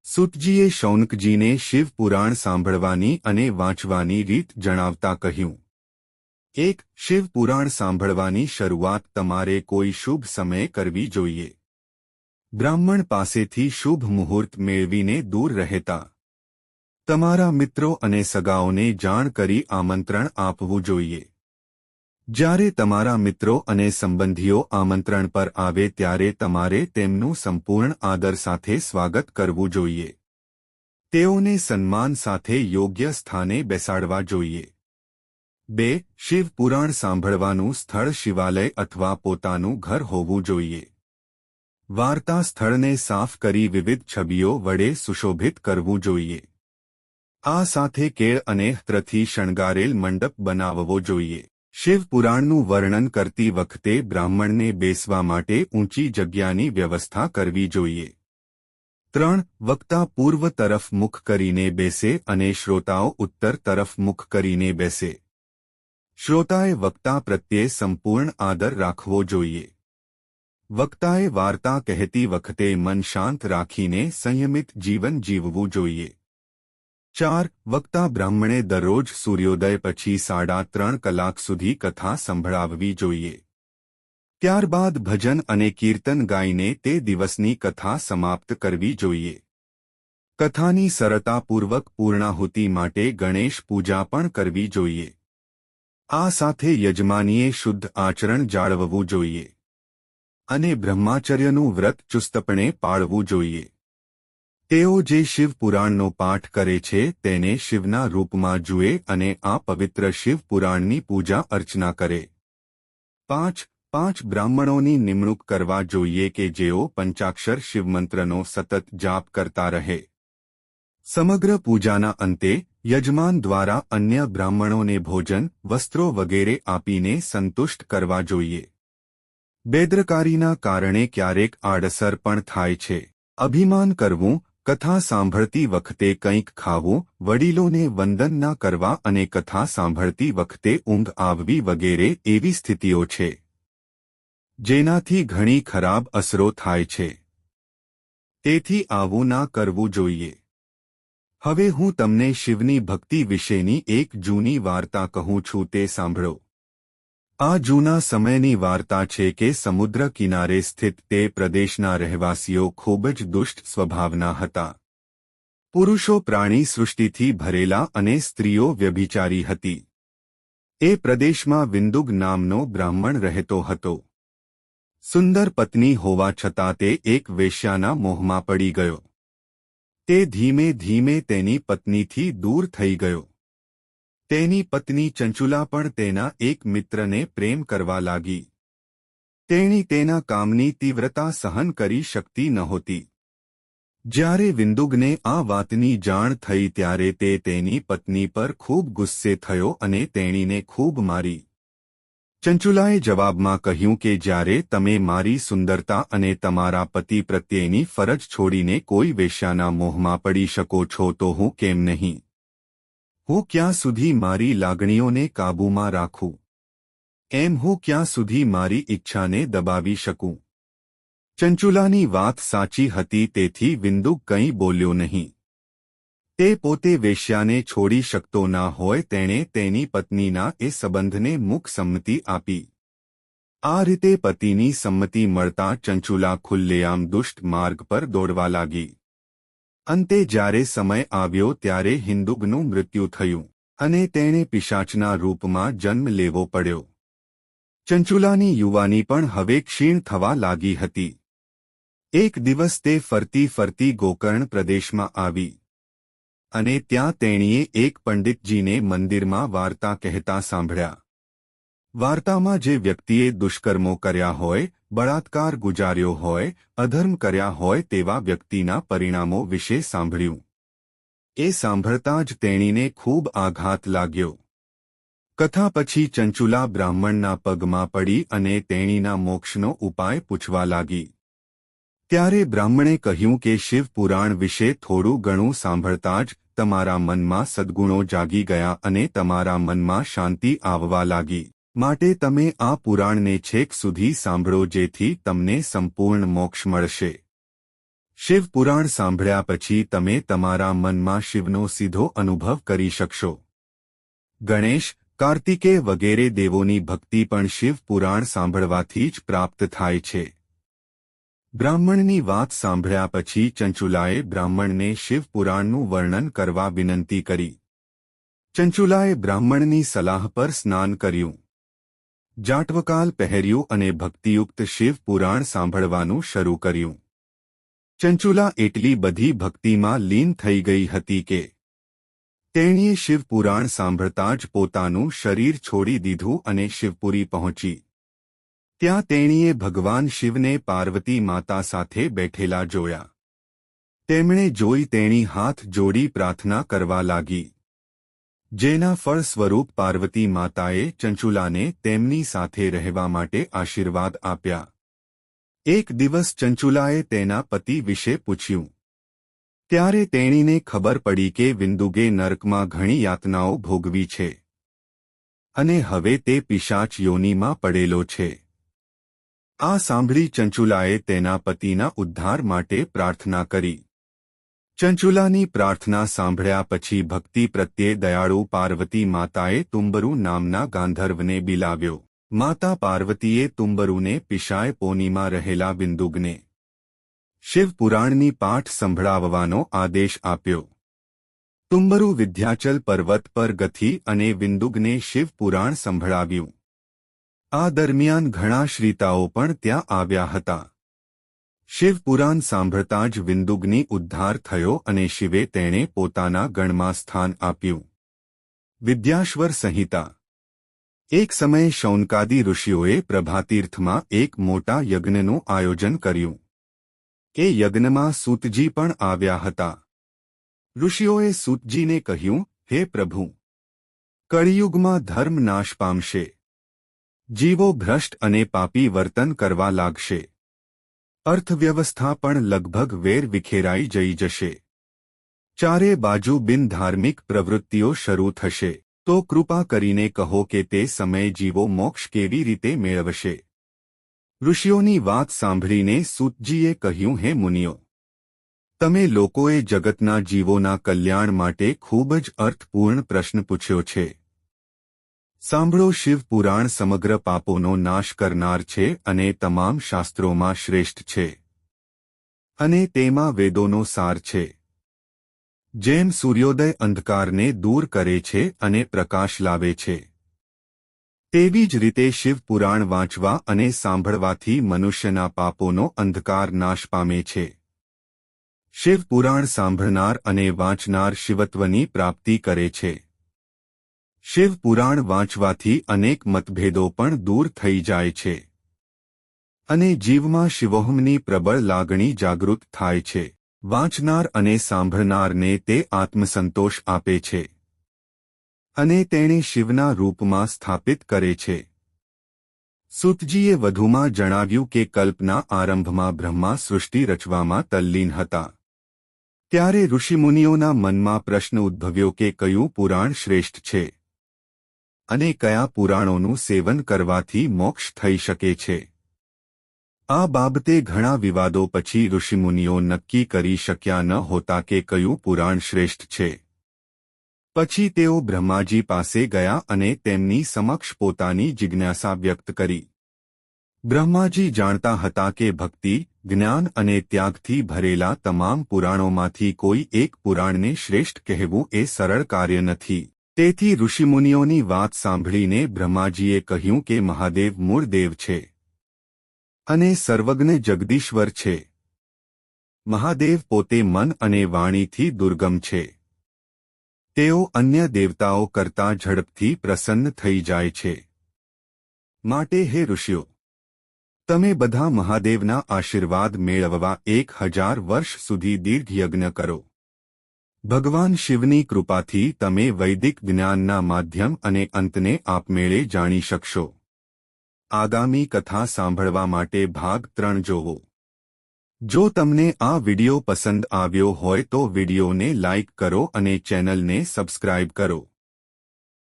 સૂતજીએ શૌનકજીને શિવ પુરાણ સાંભળવાની અને વાંચવાની રીત જણાવતા કહ્યું, 1. શિવ પુરાણ સાંભળવાની શરૂઆત તમારે કોઈ શુભ સમયે કરવી જોઈએ. બ્રાહ્મણ પાસેથી શુભ મુહૂર્ત મેળવીને દૂર રહેતા. તમારા મિત્રો અને સગાઓને જાણ કરી આમંત્રણ આપવું જોઈએ. જ્યારે તમારા મિત્રો અને સંબંધીઓ આમંત્રણ પર આવે ત્યારે તમારે તેમનું સંપૂર્ણ આદર સાથે સ્વાગત કરવું જોઈએ. તેઓને સન્માન સાથે યોગ્ય સ્થાને બેસાડવા જોઈએ. 2. શિવ પુરાણ સાંભળવાનું સ્થળ શિવાલય અથવા પોતાનું ઘર હોવું જોઈએ. વાર્તા સ્થળને સાફ કરી વિવિધ છબીઓ વડે સુશોભિત કરવું જોઈએ. આ સાથે કેળ અને અત્રથી શણગારેલ મંડપ બનાવવો જોઈએ. શિવ પુરાણનું વર્ણન કરતી વખતે બ્રાહ્મણને બેસવા માટે ઊંચી જગ્યાની વ્યવસ્થા કરવી જોઈએ. 3. વક્તા પૂર્વ તરફ મુખ કરીને બેસે અને શ્રોતાઓ ઉત્તર તરફ મુખ કરીને બેસે. શ્રોતાએ વક્તા પ્રત્યે સંપૂર્ણ આદર રાખવો જોઈએ. વક્તાએ વાર્તા કહેતી વખતે મન શાંત રાખીને સંયમિત જીવન જીવવું જોઈએ. 4. વક્તા બ્રાહ્મણે દરરોજ સૂર્યોદય પછી 3.5 કલાક સુધી કથા સંભળાવવી જોઈએ. ત્યારબાદ ભજન અને કીર્તન ગાઈને તે દિવસની કથા સમાપ્ત કરવી જોઈએ. કથાની સરળતાપૂર્વક પૂર્ણાહુતિ માટે ગણેશ પૂજા પણ કરવી જોઈએ. આ સાથે યજમાનીએ શુદ્ધ આચરણ જાળવવું જોઈએ. અને બ્રહ્માચર્યનું વ્રત ચુસ્તપણે પાળવું જોઈએ. તેઓ જે શિવ પુરાણનો પાઠ કરે છે તેને શિવના રૂપમાં જુએ અને આ પવિત્ર શિવ પુરાણની પૂજા અર્ચના કરે. 5. બ્રાહ્મણોની નિમણૂક કરવા જોઈએ કે જેઓ પંચાક્ષર શિવમંત્રનો સતત જાપ કરતા રહે. સમગ્ર પૂજાના અંતે યજમાન દ્વારા અન્ય બ્રાહ્મણોને ભોજન, વસ્ત્રો વગેરે આપીને સંતુષ્ટ કરવા જોઈએ. બેદરકારીના કારણે ક્યારેક આડઅસર પણ થાય છે. અભિમાન કરવું, કથા સાંભળતી વખતે કંઈક ખાવું, વડીલોને વંદન ન કરવા અને કથા સાંભળતી વખતે ઊંઘ આવવી વગેરે એવી સ્થિતિઓ છે જેનાથી ઘણી ખરાબ અસરો થાય છે. તેથી આવું ના કરવું જોઈએ. હવે હું તમને શિવની ભક્તિ વિશેની એક જૂની વાર્તા કહું છું, તે સાંભળો. આ જૂના સમયની વાર્તા છે કે સમુદ્ર કિનારે સ્થિત તે પ્રદેશના રહેવાસીઓ ખૂબ જ દુષ્ટ સ્વભાવના હતા. પુરુષો પ્રાણી સૃષ્ટિથી ભરેલા અને સ્ત્રીઓ વ્યભિચારી હતી. એ પ્રદેશમાં વિંદુગ નામનો બ્રાહ્મણ રહેતો હતો. સુંદર પત્ની હોવા છતાં તે એક વેશ્યાના મોહમાં પડી ગયો. તે ધીમે ધીમે તેની પત્નીથી દૂર થઈ ગયો. તેની પત્ની ચંચુલા પણ તેના એક મિત્રને પ્રેમ કરવા લાગી. તેણી તેના કામની તીવ્રતા સહન કરી શકતી નહોતી. જ્યારે વિંદુગને આ વાતની જાણ થઈ ત્યારે તે તેની પત્ની પર ખૂબ ગુસ્સે થયો અને તેણીને ખૂબ મારી. ચંચુલાએ જવાબમાં કહ્યું કે જ્યારે તમે મારી સુંદરતા અને તમારા પતિ પ્રત્યેની ફરજ છોડીને કોઈ વેશ્યાના મોહમાં પડી શકો છો તો હું કેમ નહીં? હું ક્યાં સુધી મારી લાગણીઓને કાબૂમાં રાખું? હું ક્યાં સુધી મારી ઈચ્છાને દબાવી શકું? ચંચુલાની વાત સાચી હતી, તેથી વિંદુક કંઈ બોલ્યો નહીં. તે પોતે વેશ્યાને છોડી શકતો ના હોય તેણે તેની પત્નીના એ સંબંધને મૂક સંમતિ આપી. આ રીતે પતિની સંમતિ મળતા ચંચુલા ખુલ્લેઆમ દુષ્ટ માર્ગ પર દોડવા લાગી. અંતે જ્યારે સમય આવ્યો ત્યારે હિંદુગનું મૃત્યુ થયું અને તેણે પિશાચના રૂપમાં જન્મ લેવો પડ્યો. ચંચુલાની યુવાની પણ હવે ક્ષીણ થવા લાગી હતી. એક દિવસ તે ફરતી ફરતી ગોકર્ણ પ્રદેશમાં આવી અને ત્યાં તેણીએ એક પંડિતજીને મંદિરમાં વાર્તા કહેતા સાંભળ્યા. વાર્તામાં જે વ્યક્તિએ દુષ્કર્મો કર્યા હોય, બળાત્કાર ગુજાર્યો હોય, અધર્મ કર્યા હોય તેવા વ્યક્તિના પરિણામો વિશે સાંભળ્યું. એ સાંભળતા જ તેણીને ખૂબ આઘાત લાગ્યો. કથા પછી ચંચુલા બ્રાહ્મણના પગમાં પડી અને તેણીના મોક્ષનો ઉપાય પૂછવા લાગી. ત્યારે બ્રાહ્મણે કહ્યું કે શિવ પુરાણ વિશે થોડું ઘણું સાંભળતા જ તમારા મનમાં સદ્ગુણો જાગી ગયા અને તમારા મનમાં શાંતિ આવવા લાગી. માટે તમે આ પુરાણને છેક સુધી સાંભળો જેથી તમને સંપૂર્ણ મોક્ષ મળશે. શિવ પુરાણ સાંભળ્યા પછી તમે તમારા મનમાં શિવનો સીધો અનુભવ કરી શકશો. ગણેશ, કાર્તિકેય વગેરે દેવોની ભક્તિ પણ શિવ પુરાણ સાંભળવાથી જ પ્રાપ્ત થાય છે. બ્રાહ્મણની વાત સાંભળ્યા પછી ચંચુલાએ બ્રાહ્મણને શિવ પુરાણનું વર્ણન કરવા વિનંતી કરી. ચંચુલાએ બ્રાહ્મણની સલાહ પર સ્નાન કર્યું, જાટવકાલ પહેર્યું અને ભક્તિયુક્ત શિવ પુરાણ સાંભળવાનું શરૂ કર્યું. ચંચુલા એટલી બધી ભક્તિમાં લીન થઈ ગઈ હતી કે તેણીએ શિવ પુરાણ સાંભળતા જ પોતાનું શરીર છોડી દીધું અને શિવપુરી પહોંચી. ત્યાં તેણીએ ભગવાન શિવને પાર્વતી માતા સાથે બેઠેલા જોયા. તેમણે જોઈ તેણી હાથ જોડી પ્રાર્થના કરવા લાગી. જેના ફળ સ્વરૂપ પાર્વતી માતાએ ચંચુલાને તેમની સાથે રહેવા માટે આશીર્વાદ આપ્યા. એક દિવસ ચંચુલાએ તેના પતિ વિશે પૂછ્યું. ત્યારે તેણીને ખબર પડી કે વિંદુગે નરકમાં ઘણી યાતનાઓ ભોગવી છે અને હવે તે પિશાચ યોનિમાં પડેલો છે. આ સાંભળી ચંચુલાએ તેના પતિના ઉદ્ધાર માટે પ્રાર્થના કરી. ચંચુલાની પ્રાર્થના સાંભળ્યા પછી ભક્તિ પ્રત્યે દયાળુ પાર્વતી માતાએ તુંબરુ નામના ગાંધર્વને બિલાવ્યો. માતા પાર્વતીએ તુંબરુને પિશાય પોનીમાં રહેલા વિંદુગને શિવ પુરાણની પાઠ સંભળાવવાનો આદેશ આપ્યો. તુંબરુ વિંધ્યાચલ પર્વત પર ગથી અને વિંદુગને શિવ પુરાણ સંભળાવ્યું. આ દરમિયાન ઘણા શ્રીતાઓ પણ ત્યાં આવ્યા હતા. શિવ પુરાણ સાંભળતા જ વિંદુગની ઉદ્ધાર થયો અને શિવે તેણે પોતાના ગણમાં સ્થાન આપ્યું. વિદ્યાશ્વર સંહિતા. એક સમયે શૌનકાદિ ઋષિઓએ પ્રભાતીર્થમાં એક મોટા યજ્ઞનું આયોજન કર્યું. એ યજ્ઞમાં સૂતજી પણ આવ્યા હતા. ઋષિઓએ સૂતજીને કહ્યું, હે પ્રભુ, કળિયુગમાં ધર્મ નાશ પામશે. જીવો ભ્રષ્ટ અને પાપી વર્તન કરવા લાગશે. અર્થવ્યવસ્થા પણ લગભગ વેર વિખેરાઈ જઈ જશે. ચારે બાજુ બિનધાર્મિક પ્રવૃત્તિઓ શરૂ થશે. તો કૃપા કરીને કહો કે તે સમયે જીવો મોક્ષ કેવી રીતે મેળવશે? ઋષિઓની વાત સાંભળીને સૂતજીએ કહ્યું, હે મુનિઓ, તમે લોકોએ જગતના જીવોના કલ્યાણ માટે ખૂબ જ અર્થપૂર્ણ પ્રશ્ન પૂછ્યો છે. સાંભળો, શિવ પુરાણ સમગ્ર પાપોનો નાશ કરનાર છે અને તમામ શાસ્ત્રોમાં શ્રેષ્ઠ છે અને તેમાં વેદોનો સાર છે. જેમ સૂર્યોદય અંધકારને દૂર કરે છે અને પ્રકાશ લાવે છે, તેવી જ રીતે શિવ પુરાણ વાંચવા અને સાંભળવાથી મનુષ્યના પાપોનો અંધકાર નાશ પામે છે. શિવ પુરાણ સાંભળનાર અને વાંચનાર શિવત્વની પ્રાપ્તિ કરે છે. શિવ પુરાણ વાંચવાથી અનેક મતભેદો પણ દૂર થઈ જાય છે અને જીવમાં શિવોહમની પ્રબળ લાગણી જાગૃત થાય છે. વાંચનાર અને સાંભળનારને તે આત્મસંતોષ આપે છે અને તેણે શિવના રૂપમાં સ્થાપિત કરે છે. સૂતજીએ વધુમાં જણાવ્યું કે કલ્પના આરંભમાં બ્રહ્મા સૃષ્ટિ રચવામાં તલ્લીન હતા. ત્યારે ઋષિમુનિઓના મનમાં પ્રશ્ન ઉદ્ભવ્યો કે કયું પુરાણ શ્રેષ્ઠ છે અને કયા પુરાણોનું સેવન કરવાથી મોક્ષ થઈ શકે છે. આ બાબતે ઘણા વિવાદો પછી ઋષિમુનિઓ નક્કી કરી શક્યા ન હોતા કે કયું પુરાણ શ્રેષ્ઠ છે. પછી તેઓ બ્રહ્માજી પાસે ગયા અને તેમની સમક્ષ પોતાની જિજ્ઞાસા વ્યક્ત કરી. બ્રહ્માજી જાણતા હતા કે ભક્તિ, જ્ઞાન અને ત્યાગથી ભરેલા તમામ પુરાણોમાંથી કોઈ એક પુરાણને શ્રેષ્ઠ કહેવું એ સરળ કાર્ય નથી. તેથી ઋષિમુનિઓની વાત સાંભળીને બ્રહ્માજીએ કહ્યું કે મહાદેવ મૂળ દેવ છે અને સર્વજ્ઞ જગદીશ્વર છે. મહાદેવ પોતે મન અને વાણીથી દુર્ગમ છે. તેઓ અન્ય દેવતાઓ કરતાં ઝડપથી પ્રસન્ન થઈ જાય છે. માટે હે ઋષિઓ, તમે બધા મહાદેવના આશીર્વાદ મેળવવા 1000 વર્ષ સુધી દીર્ઘ યજ્ઞ કરો. ભગવાન શિવની કૃપાથી તમે વૈદિક જ્ઞાનના માધ્યમ અને અંતને આપમેળે જાણી શકશો. આગામી કથા સાંભળવા માટે ભાગ 3 જોવો. જો તમને આ વિડિયો પસંદ આવ્યો હોય તો વિડિયોને લાઇક કરો અને ચેનલને સબસ્ક્રાઇબ કરો.